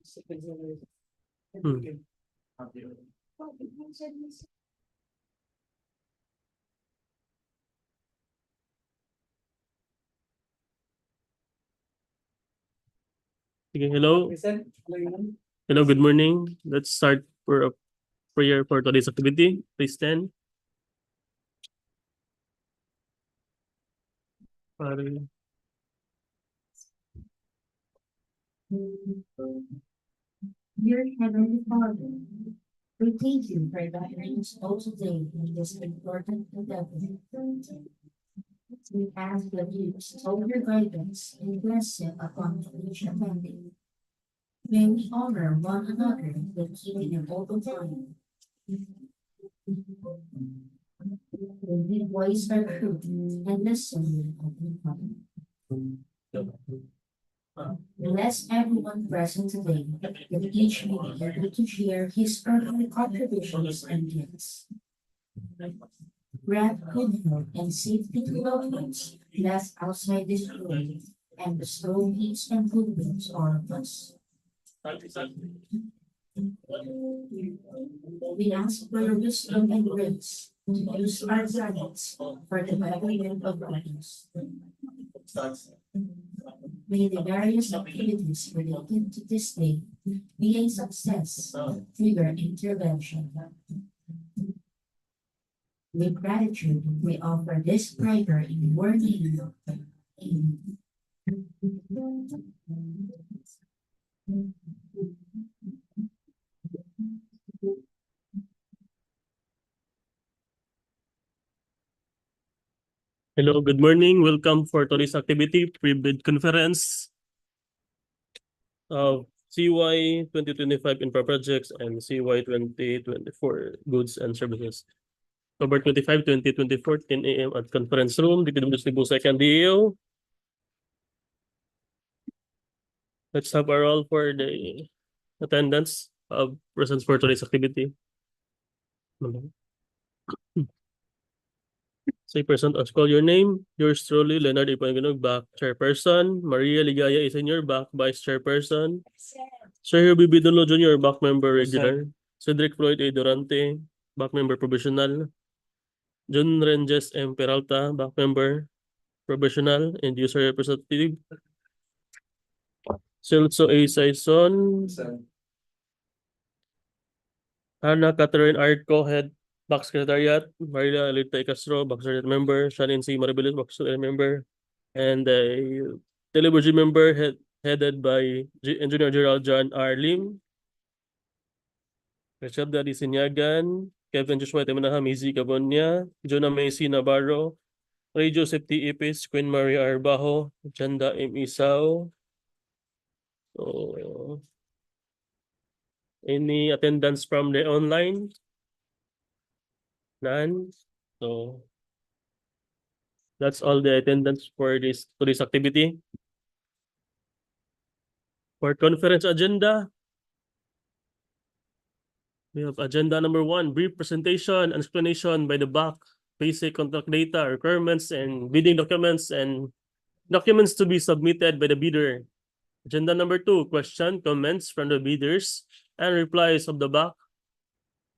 Hmm. Okay, hello. Hello, good morning. Let's start for a prayer for today's activity. Please stand. Father, Dear Heavenly Father, we thank you for gathering us all today in this important endeavor. We ask that you bestow your guidance and blessing upon each attending. May we honor one another with keeping an open mind. May we voice our truth and listen with open heart. Bless everyone present today, that each may be able to share his earthly contributions and gifts. Grant good health and safety to loved ones left outside this world, and bestow peace and goodwill to all of us. We ask for your wisdom and grace to use our talents for the betterment of others. May the various activities related to this day be a success through your intervention. With gratitude, we offer this prayer in your name. Amen. hello, good morning. Welcome for today's activity, pre-bid conference of CY 2025 infra projects and CY 2024 goods and services. October 25, 2024, 10 a.m. at conference room, DPWH Cebu 2nd DEO. Let's have a roll for the attendance of presence for today's activity. Say person, call your name. Yours truly, Leonard Ipanganog, back chairperson. Maria Ligaya is in your back vice chairperson. Sir Bibidolo Jr., back member regular. Cedric Floyd A. Durante, back member provisional. John Renges M. Peralta, back member provisional and user representative. Celso A. Saison. Hannah Catherine Arco, head back secretariat. Marila Alita Castro, back secretariat member. Shannon C. Maribelis, back secretariat member. And a television member headed by Engineer General John R. Lim. Richard Daddy Sinyagan, Kevin Joshua Temanaha, Mizi Cabonia, Jonah Macy Navarro, Ray Joseph T. Ipis, Queen Maria Arbajo, Chanda M. Isao. So, any attendance from the online? None. So that's all the attendance for today's activity. For conference agenda, we have agenda number 1, brief presentation and explanation by the back, basic contract data, requirements, and bidding documents, and documents to be submitted by the bidder. Agenda number 2, question, comments from the bidders, and replies of the back.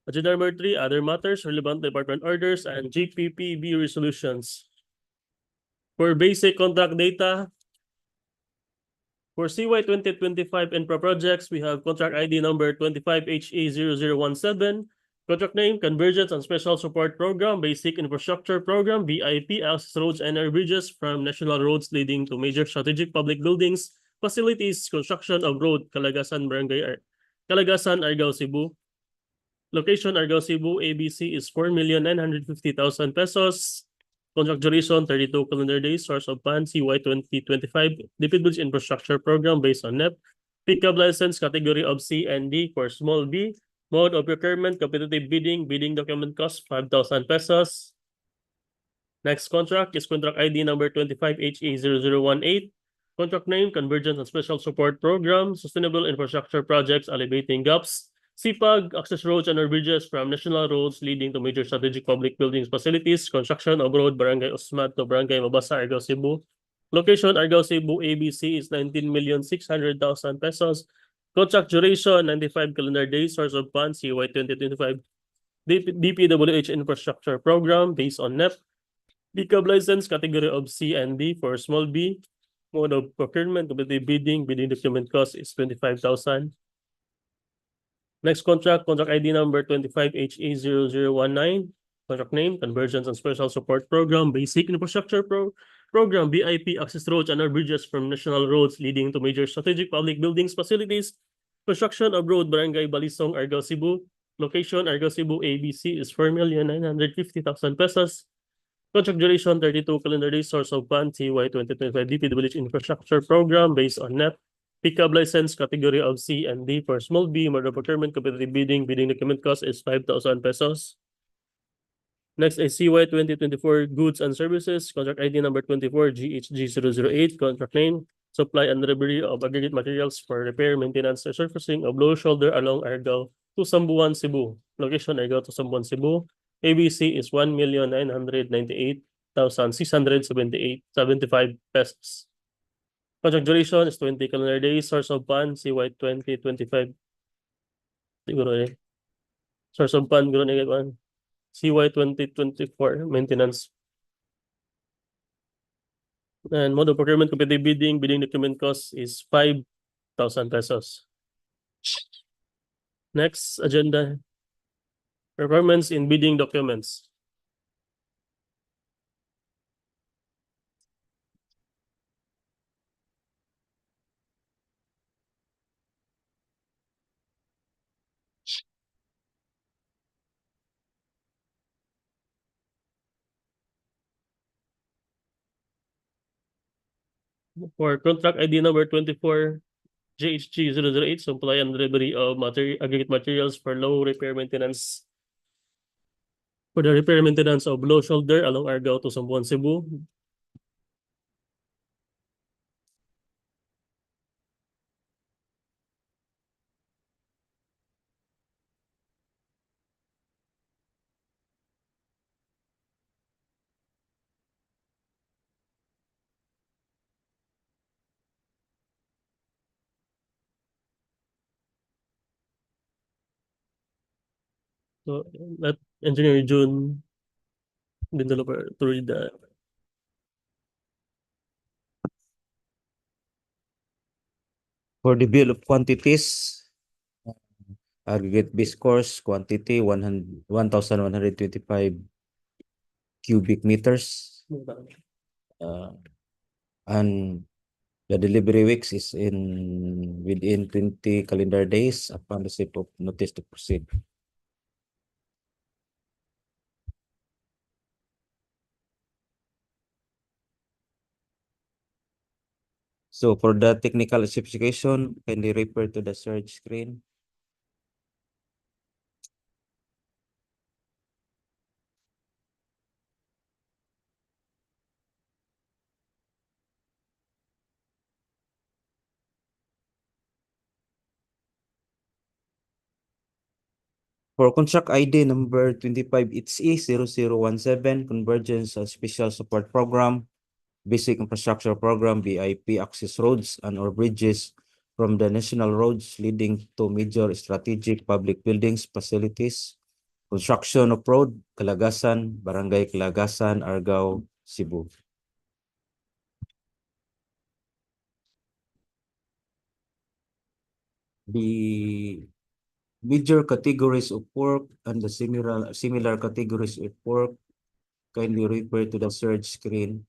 Agenda number 3, other matters, relevant department orders, and GPPB resolutions. For basic contract data, for CY 2025 infra projects, we have contract ID number 25HA0017, contract name, Convergence and Special Support Program, Basic Infrastructure Program, BIP, access roads and air bridges from national roads leading to major strategic public buildings, facilities, construction of road, Calagasan, Barangay, Calagasan, Argao, Cebu. Location, Argao, Cebu, ABC is 4,950,000 pesos. Contract duration, 32 calendar days. Source of funds, CY 2025. DPWH Infrastructure Program based on NEP. Pickup license, category of C and D for small b. Mode of procurement, competitive bidding. Bidding document cost, 5,000 pesos. Next contract is contract ID number 25HA0018. Contract name, Convergence and Special Support Program. Sustainable Infrastructure Projects, Alleviating gaps. SIPAG, access roads and bridges from national roads leading to major strategic public buildings, facilities, construction of road, Barangay Usmad to Barangay Mabasa, Argao, Cebu. Location, Argao, Cebu, ABC is 19,600,000 pesos. Contract duration, 95 calendar days. Source of funds, CY 2025. DPWH Infrastructure Program based on NEP. BCAB license, category of C and D for small b. Mode of procurement, competitive bidding. Bidding document cost is 25,000. Next contract ID number 25HA0019. Contract name, Convergence and Special Support Program, Basic Infrastructure Program, BIP, access roads and bridges from national roads leading to major strategic public buildings, facilities, construction of road, Barangay Balisong, Argao, Cebu. Location, Argao, Cebu, ABC is 4,950,000 pesos. Contract duration, 32 calendar days. Source of funds, CY 2025 DPWH Infrastructure Program based on NEP. Pickup license, category of C and D for small b. Mode of procurement, competitive bidding. Bidding document cost is 5,000 pesos. Next is CY 2024 Goods and Services. Contract ID number 24 GHG008. Contract name, supply and delivery of aggregate materials for repair, maintenance, or surfacing of low shoulder along Argao to Sambuan, Cebu. Location, Argao to Sambuan, Cebu. ABC is 1,998,678.75 pesos. Contract duration is 20 calendar days. Source of funds, CY 2025. Siguro eh. Source of fund, guro na one. CY 2024 maintenance. And mode of procurement, competitive bidding. Bidding document cost is 5,000 pesos. Next agenda, requirements in bidding documents. For contract ID number 24 GHG008, supply and delivery of aggregate materials for low repair maintenance. For the repair maintenance of low shoulder along Argao to Sambuan, Cebu. So let Engineer June developer to read the For the bill of quantities, aggregate base course quantity 1,125 cubic meters. And the delivery weeks is within 20 calendar days upon receipt of notice to proceed. So for the technical specification, kindly refer to the search screen. For contract ID number 25, it's E0017, Convergence Special Support Program, Basic Infrastructure Program, BIP, access roads and or bridges from the national roads leading to major strategic public buildings, facilities, construction of road, Calagasan, Barangay Calagasan, Argao, Cebu. The major categories of work and the similar categories of work, kindly refer to the search screen.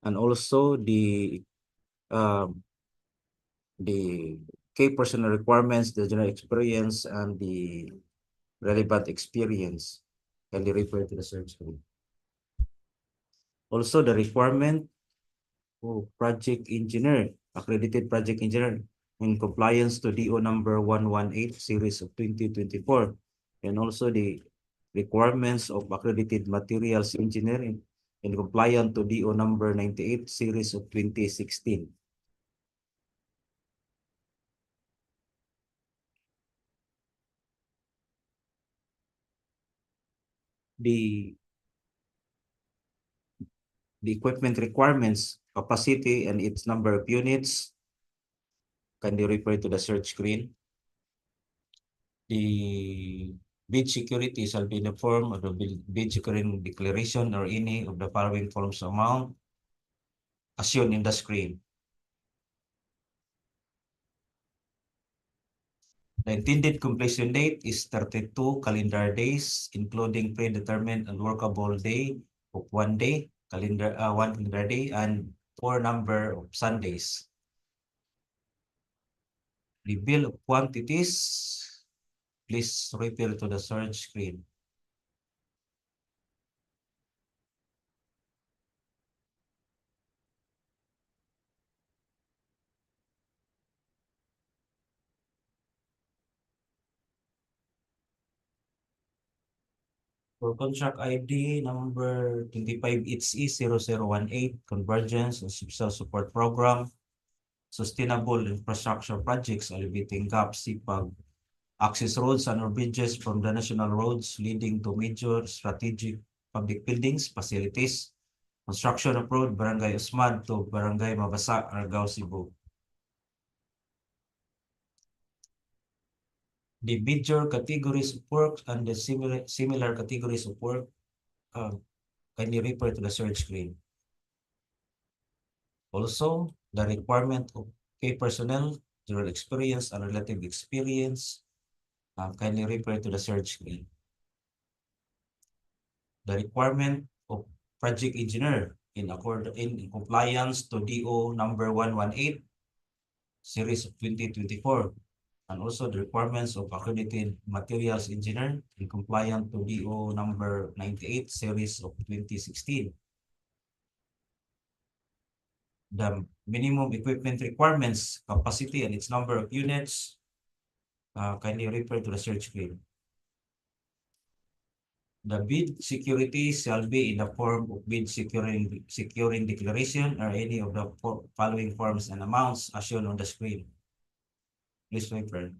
And also the key personal requirements, the general experience, and the relevant experience, kindly refer to the search screen. Also the requirement for project engineer, accredited project engineer in compliance to DO number 118 series of 2024, and also the requirements of accredited materials engineering in compliance to DO number 98 series of 2016. The equipment requirements, capacity and its number of units, kindly refer to the search screen. The bid security shall be in the form of the bid security declaration or any of the following forms of amount as shown in the screen. The intended completion date is 32 calendar days, including predetermined and workable day of one calendar day, and 4 number of Sundays. The bill of quantities, please refer to the search screen. For contract ID number 25HE0018, Convergence and Social Support Program, Sustainable Infrastructure Projects, Alleviating Gap, SIPAG, access roads and bridges from the national roads leading to major strategic public buildings, facilities, construction of road, Barangay Usmad to Barangay Mabasa, Argao, Cebu. The major categories of work and the similar categories of work kindly refer to the search screen. Also, the requirement of key personnel, general experience and relative experience, kindly refer to the search screen. The requirement of project engineer in compliance to DO number 118, series of 2024, and also the requirements of accredited materials engineer in compliance to DO number 98, series of 2016. The minimum equipment requirements, capacity, and its number of units, kindly refer to the search screen. The bid security shall be in the form of bid securing declaration or any of the following forms and amounts as shown on the screen. Please refer.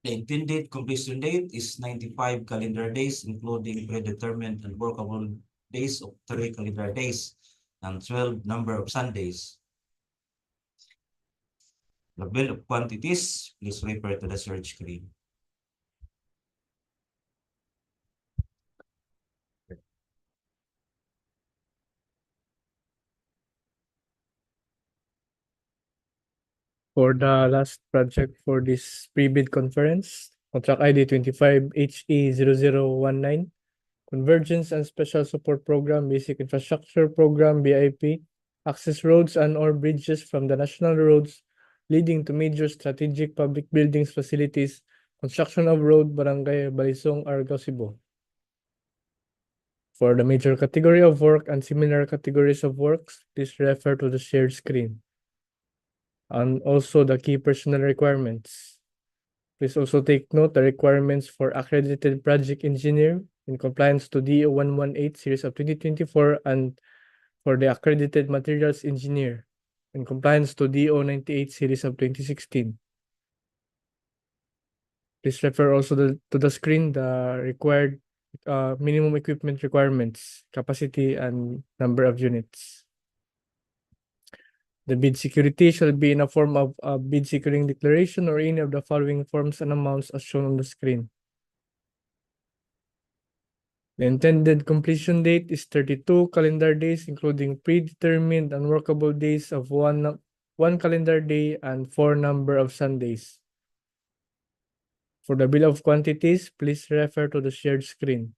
The intended completion date is 95 calendar days, including predetermined and workable days of 3 calendar days and 12 number of Sundays. The bill of quantities, please refer to the search screen. For the last project for this pre-bid conference, contract ID 25HE0019, Convergence and Special Support Program, Basic Infrastructure Program, BIP, access roads and or bridges from the national roads leading to major strategic public buildings, facilities, construction of road, Barangay, Balisong, Argao, Cebu. For the major category of work and similar categories of works, please refer to the shared screen. And also the key personnel requirements. Please also take note the requirements for accredited project engineer in compliance to DEO 118 series of 2024 and for the accredited materials engineer in compliance to DEO 98 series of 2016. Please refer also to the screen the required minimum equipment requirements, capacity, and number of units. The bid security shall be in a form of a bid securing declaration or any of the following forms and amounts as shown on the screen. The intended completion date is 32 calendar days, including predetermined and workable days of one calendar day and 4 number of Sundays. For the bill of quantities, please refer to the shared screen.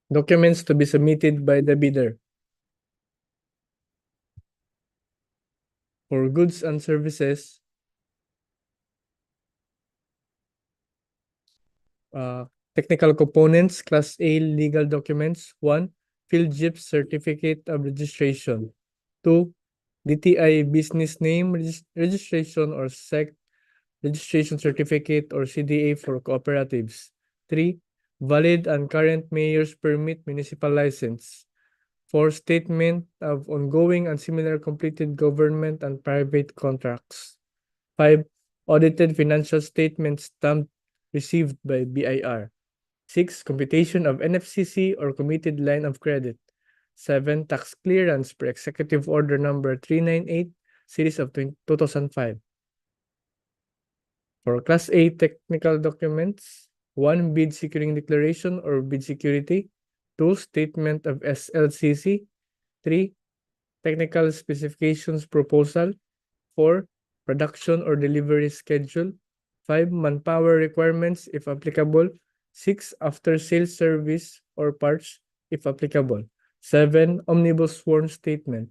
Documents to be submitted by the bidder. For goods and services, Technical components, Class A legal documents. 1. Field JIP Certificate of Registration. 2. DTI Business Name Registration or SEC Registration Certificate or CDA for cooperatives. 3. Valid and current Mayor's Permit Municipal License. 4. Statement of ongoing and similar completed government and private contracts. 5. Audited financial statements stamped received by BIR. 6. Computation of NFCC or committed line of credit. 7. Tax clearance per Executive Order number 398, series of 2005. For Class A technical documents, 1. Bid securing declaration or bid security. 2. Statement of SLCC. 3. Technical specifications proposal. 4. Production or delivery schedule. 5. Manpower requirements if applicable. 6. After sales service or parts if applicable. 7. Omnibus sworn statement.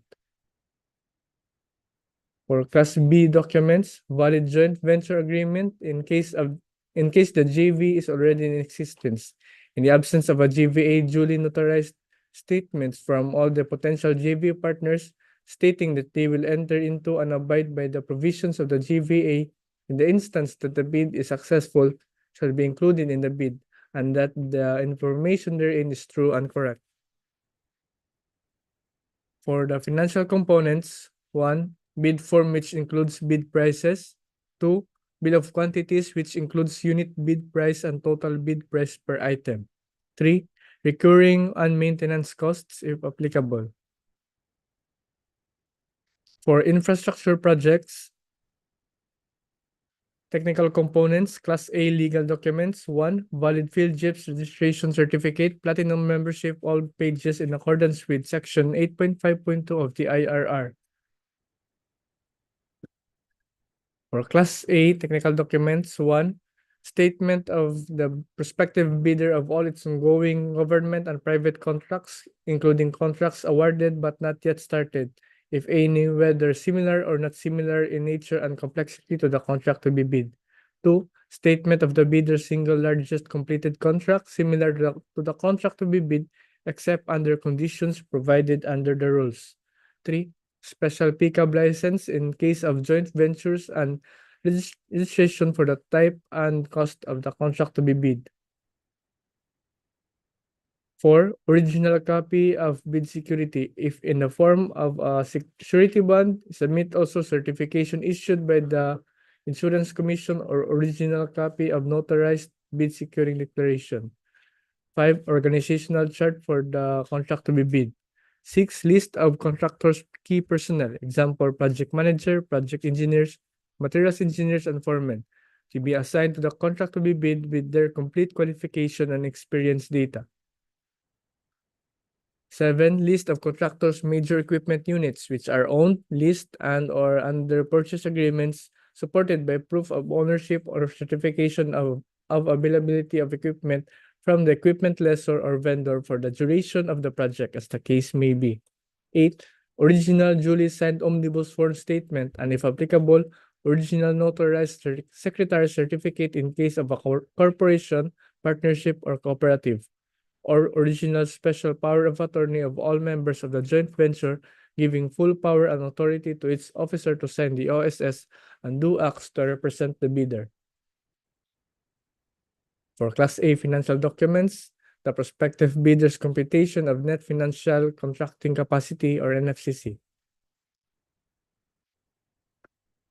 For Class B documents, valid joint venture agreement in case the JV is already in existence. In the absence of a GVA, duly notarized statements from all the potential JV partners stating that they will enter into and abide by the provisions of the GVA in the instance that the bid is successful shall be included in the bid, and that the information therein is true and correct. For the financial components, 1. Bid form which includes bid prices. 2. Bill of quantities which includes unit bid price and total bid price per item. 3. Recurring and maintenance costs if applicable. For infrastructure projects, technical components, Class A legal documents. 1. Valid field JIPS registration certificate, platinum membership, all pages in accordance with Section 8.5.2 of the IRR. For Class A technical documents, 1. Statement of the prospective bidder of all its ongoing government and private contracts, including contracts awarded but not yet started, if any, whether similar or not similar in nature and complexity to the contract to be bid. 2. Statement of the bidder's single largest completed contract similar to the contract to be bid, except under conditions provided under the rules. 3. Special PCAB license in case of joint ventures and registration for the type and cost of the contract to be bid. 4. Original copy of bid security, if in the form of a security bond. Submit also certification issued by the Insurance Commission or original copy of notarized bid securing declaration. 5. Organizational chart for the contract to be bid. 6. List of contractors' key personnel, example, project manager, project engineers, materials engineers, and foremen, to be assigned to the contract to be bid with their complete qualification and experience data. 7. List of contractors' major equipment units, which are owned, leased, and or under purchase agreements supported by proof of ownership or certification of availability of equipment from the equipment lessor or vendor for the duration of the project, as the case may be. 8. Original duly signed omnibus sworn statement, and if applicable, original notarized secretary certificate in case of a corporation, partnership, or cooperative, or original special power of attorney of all members of the joint venture, giving full power and authority to its officer to sign the OSS and do acts to represent the bidder. For Class A financial documents, the prospective bidder's computation of net financial contracting capacity or NFCC.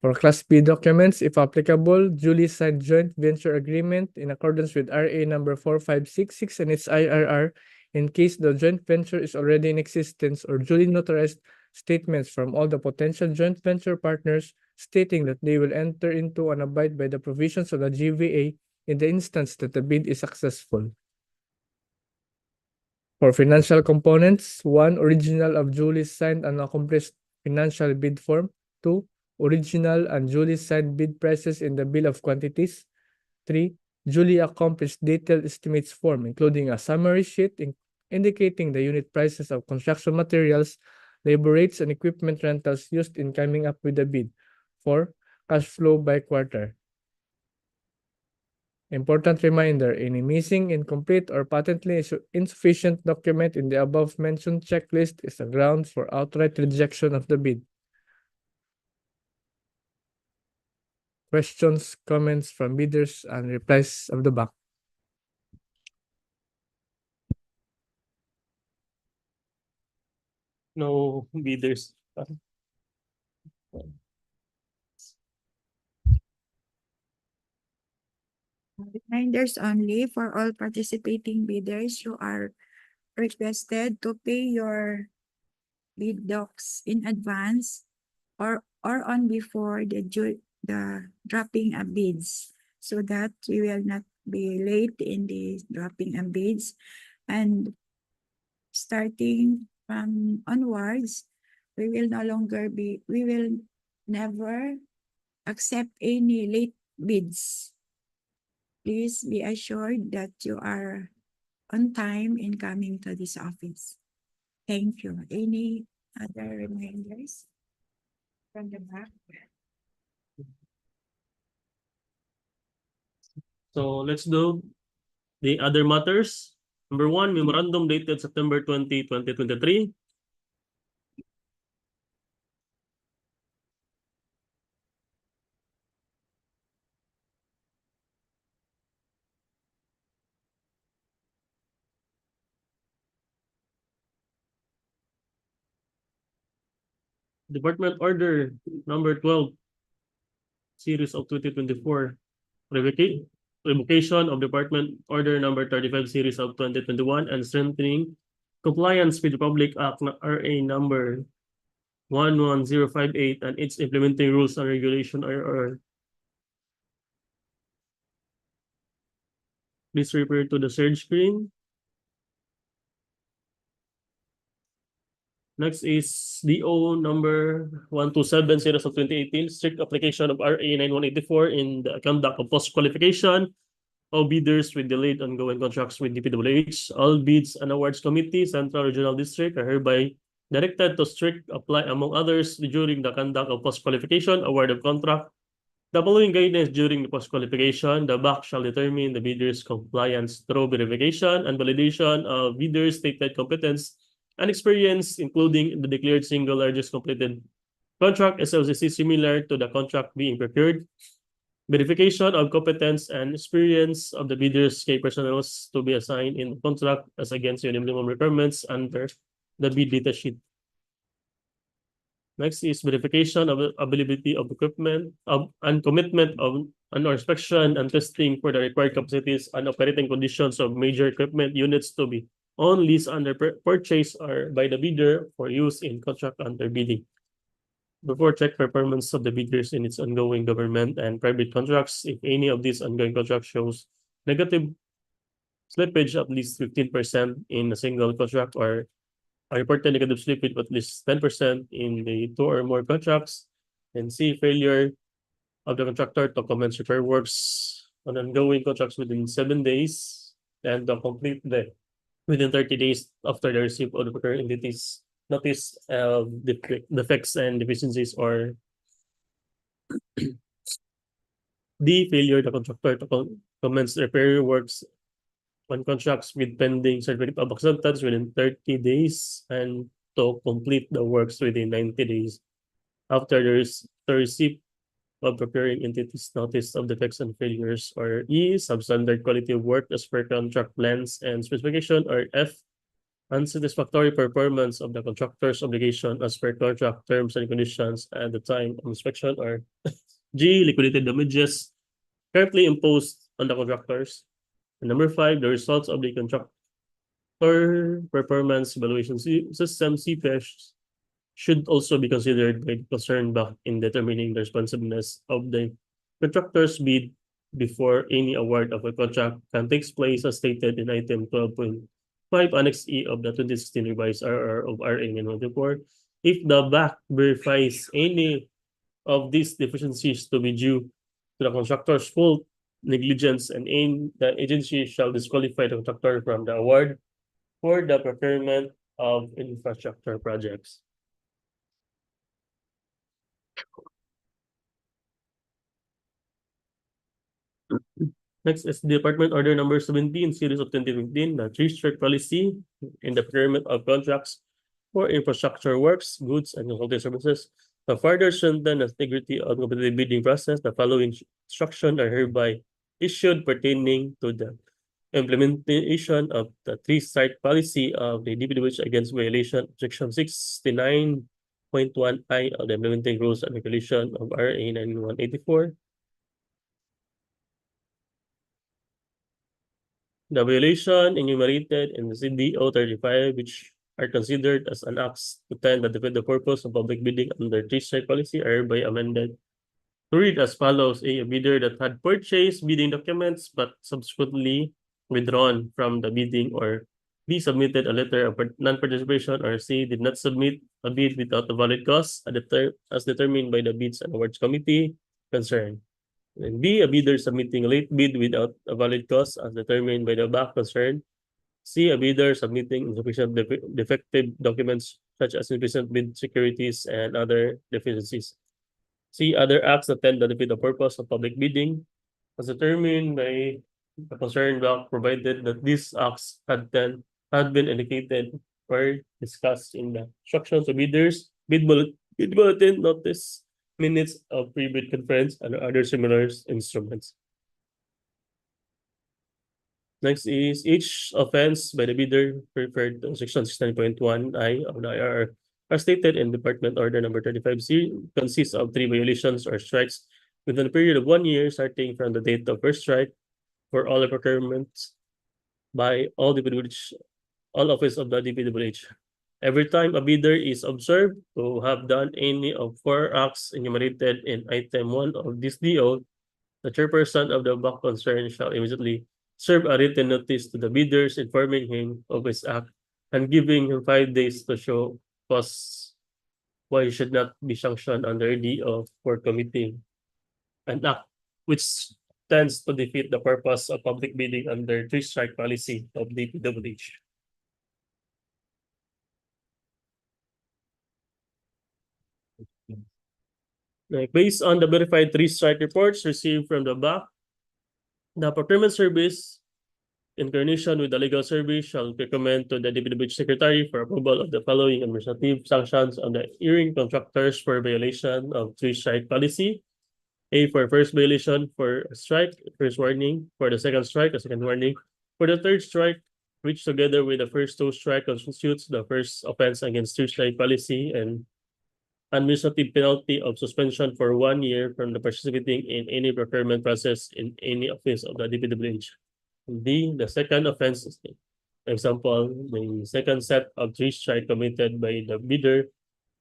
For Class B documents, if applicable, duly signed joint venture agreement in accordance with RA number 4566 and its IRR in case the joint venture is already in existence, or duly notarized statements from all the potential joint venture partners stating that they will enter into and abide by the provisions of the GVA in the instance that the bid is successful. For financial components, 1. Original of duly signed and accomplished financial bid form. 2. Original and duly signed bid prices in the bill of quantities. 3. Duly accomplished detailed estimates form, including a summary sheet indicating the unit prices of construction materials, labor rates, and equipment rentals used in coming up with the bid. 4. Cash flow by quarter. Important reminder, any missing, incomplete, or patently insufficient document in the above mentioned checklist is a ground for outright rejection of the bid. Questions, comments from bidders, and replies of the back. No bidders. Reminders only for all participating bidders who are requested to pay your bid docs in advance or on before the dropping of bids, so that we will not be late in the dropping of bids. And starting from onwards, we will never accept any late bids. Please be assured that you are on time in coming to this office. Thank you. Any other reminders from the back? So let's do the other matters. Number 1, memorandum dated September 20, 2023. Department Order number 12, series of 2024. Revocation of Department Order number 35, series of 2021, and strengthening compliance with the Public Act RA number 11058 and its implementing rules and regulation RR. Please refer to the third screen. Next is DEO number 127, series of 2018, strict application of RA 9184 in the conduct of post-qualification. All bidders with delayed ongoing contracts with DPWH, all bids and awards committee, Central Regional District are hereby directed to strict apply, among others, during the conduct of post-qualification, award of contract. The following guidance during the post-qualification, the BAC shall determine the bidder's compliance through verification and validation of bidders' stated competence and experience, including the declared single largest completed contract SLCC similar to the contract being procured. Verification of competence and experience of the bidders' key personnel to be assigned in the contract as against the minimum requirements under the bid data sheet. Next is verification of availability of equipment and commitment of an inspection and testing for the required capacities and operating conditions of major equipment units to be on lease under purchase or by the bidder for use in contract under bidding. Before check performance of the bidders in its ongoing government and private contracts, if any of these ongoing contracts shows negative slippage at least 15% in a single contract or a reported negative slippage of at least 10% in the 2 or more contracts, and C, failure of the contractor to commence repair works on ongoing contracts within 7 days and to complete within 30 days after the receipt of the procuring entities notice of defects and deficiencies, or D, failure the contractor to commence repair works on contracts with pending certificate of acceptance within 30 days and to complete the works within 90 days after the receipt of procuring entities notice of defects and failures, or E, substandard quality of work as per contract plans and specification, or F, unsatisfactory performance of the contractor's obligation as per contract terms and conditions at the time of inspection, or G, liquidated damages currently imposed on the contractors. And number 5, the results of the contractor performance evaluation system CPES should also be considered by the concerned BAC in determining the responsiveness of the contractor's bid before any award of a contract can take place as stated in item 12.5 Annex E of the 2016 revised RR of RA 914. If the BAC verifies any of these deficiencies to be due to the contractor's fault, negligence, and the agency shall disqualify the contractor from the award for the procurement of infrastructure projects. Next is Department Order number 17, series of 2015, the three-strike policy in the procurement of contracts for infrastructure works, goods, and consulting services. To further strengthen the integrity of the competitive bidding process, the following instructions are hereby issued pertaining to the implementation of the three-strike policy of the DPWH against violation of Section 69.1I of the Implementing Rules and Regulation of RA 9184. The violation enumerated in the DEO 35, which are considered as an acts to tend to defeat the purpose of public bidding under three-strike policy are hereby amended to read as follows: A bidder that had purchased bidding documents but subsequently withdrawn from the bidding, or B submitted a letter of non-participation, or C did not submit a bid without a valid cause as determined by the Bids and Awards Committee concerned. And B, a bidder submitting a late bid without a valid cause as determined by the back concerned. C, a bidder submitting insufficient defective documents such as insufficient bid securities and other deficiencies. C, other acts that tend to defeat the purpose of public bidding as determined by the concerned back, provided that these acts had been indicated or discussed in the instructions of bidders, bid bulletin notice, minutes of pre-bid conference, and other similar instruments. Next is each offense by the bidder referred to Section 69.1I of the IRR, as stated in Department Order number 35C, consists of 3 violations or strikes within a period of 1 year starting from the date of first strike for all the procurements by all office of the DPWH. Every time a bidder is observed to have done any of 4 acts enumerated in item 1 of this DO, the chairperson of the back concern shall immediately serve a written notice to the bidders informing him of his act and giving him 5 days to show cause why he should not be sanctioned under DO for committing an act which tends to defeat the purpose of public bidding under three-strike policy of DPWH. Based on the verified three-strike reports received from the back, the procurement service, in coordination with the legal service, shall recommend to the DPWH Secretary for approval of the following administrative sanctions on the hearing contractors for violation of three-strike policy. A, for first violation for a strike, first warning; for the second strike, a second warning; for the third strike, which together with the first 2 strike constitutes the first offense against three-strike policy, and administrative penalty of suspension for 1 year from the participating in any procurement process in any office of the DPWH. D, the second offense is, for example, the second set of 3 strike committed by the bidder,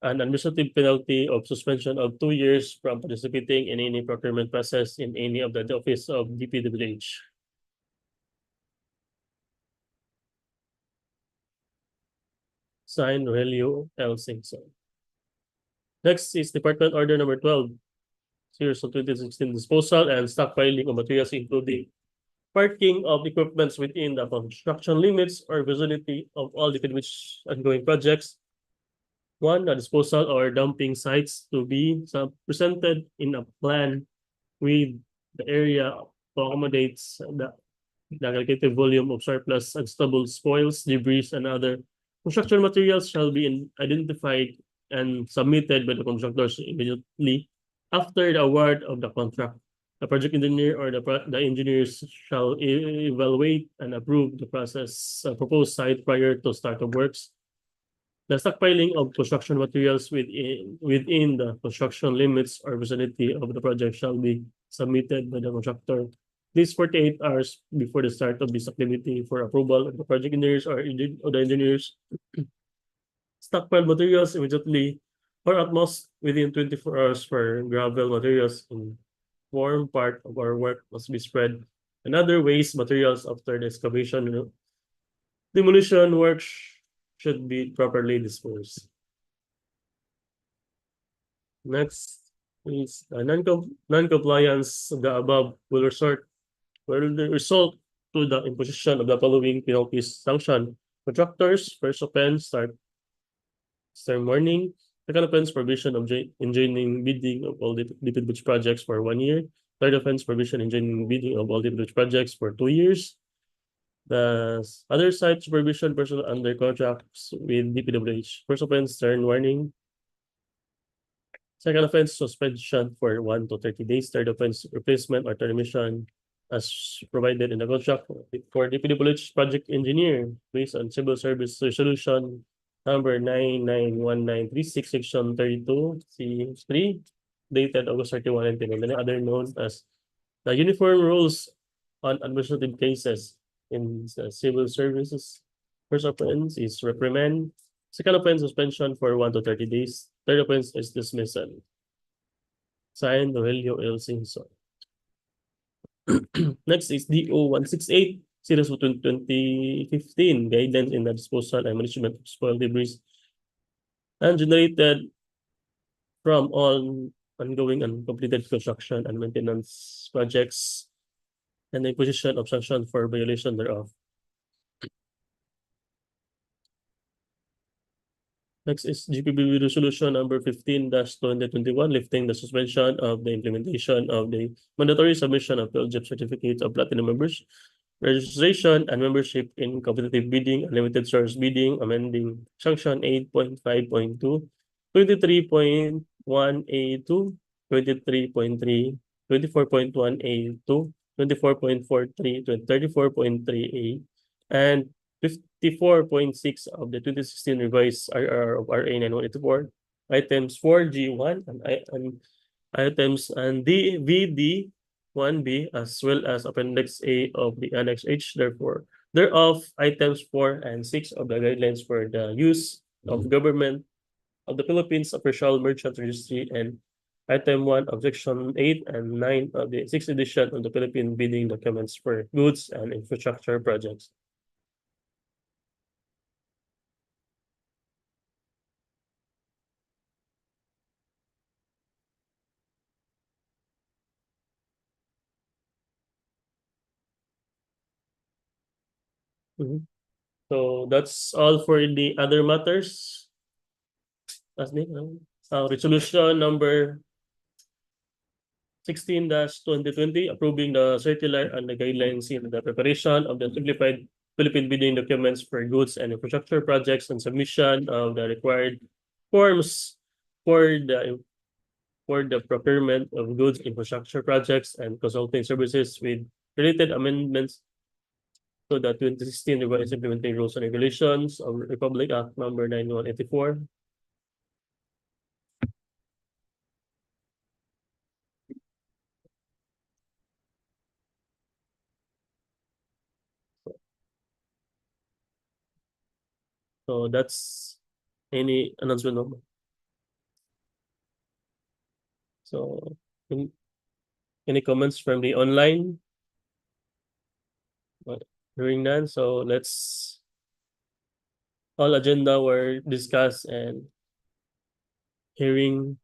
an administrative penalty of suspension of 2 years from participating in any procurement process in any of the office of DPWH. Signed, Rogelio L. Singson. Next is Department Order number 12, series of 2016, disposal and stockpiling of materials, including parking of equipments within the construction limits or vicinity of all DPWH ongoing projects. 1, the disposal or dumping sites to be presented in a plan with the area to accommodate the allocated volume of surplus and stubble, spoils, debris, and other construction materials shall be identified and submitted by the constructors immediately after the award of the contract. The project engineer or the engineers shall evaluate and approve the proposed site prior to start of works. The stockpiling of construction materials within the construction limits or vicinity of the project shall be submitted by the contractor these 48 hours before the start of this activity for approval of the project engineers or the engineers. Stockpile materials immediately or at most within 24 hours for gravel materials in form part of our work must be spread, and other waste materials after the excavation demolition work should be properly disposed. Next is non-compliance of the above will result to the imposition of the following penalties: sanction. Contractors, first offense, start warning. Second offense, provision of enjoining bidding of all DPWH projects for 1 year. Third offense, provision and joining bidding of all DPWH projects for 2 years. The other side, supervision personnel under contracts with DPWH. First offense, stern warning. Second offense, suspension for 1 to 30 days. Third offense, replacement or termination as provided in the contract for DPWH project engineer based on Civil Service Resolution number 991936, section 32 C3, dated August 31, 1999, other known as the Uniform Rules on Administrative Cases in the Civil Services. First offense is reprimand. Second offense, suspension for 1 to 30 days. Third offense is dismissal. Signed, Rogelio L. Simpson. Next is DO 168, series of 2015, guidelines in the disposal and management of spoiled debris and generated from all ongoing and completed construction and maintenance projects and the imposition of sanction for violation thereof. Next is GPB Resolution number 15-2021, lifting the suspension of the implementation of the mandatory submission of PLJEP certificates of platinum members, registration and membership in competitive bidding, unlimited source bidding, amending Sanction 8.5.2, 23.1A2, 23.3, 24.1A2, 24.43, 34.3A, and 54.6 of the 2016 revised RR of RA 9184, items 4G1 and items and DVD 1B, as well as Appendix A of the Annex H, therefore, thereof, items 4 and 6 of the guidelines for the use of government of the Philippines Official Merchant Registry, and item 1 of Section 8 and 9 of the 6th edition of the Philippine Bidding Documents for Goods and Infrastructure Projects. So that's all for the other matters. Resolution number 16-2020, approving the circular and the guidelines in the preparation of the simplified Philippine bidding documents for goods and infrastructure projects and submission of the required forms for the procurement of goods, infrastructure projects, and consulting services with related amendments to the 2016 revised implementing rules and regulations of Republic Act number 9184. So that's any announcement. No? So any comments from the online? Hearing none, so let's all agenda were discussed and hearing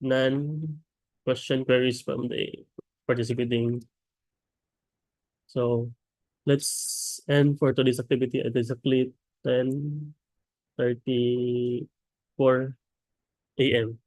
none question queries from the participating. So let's end for today's activity at exactly 10:34 a.m.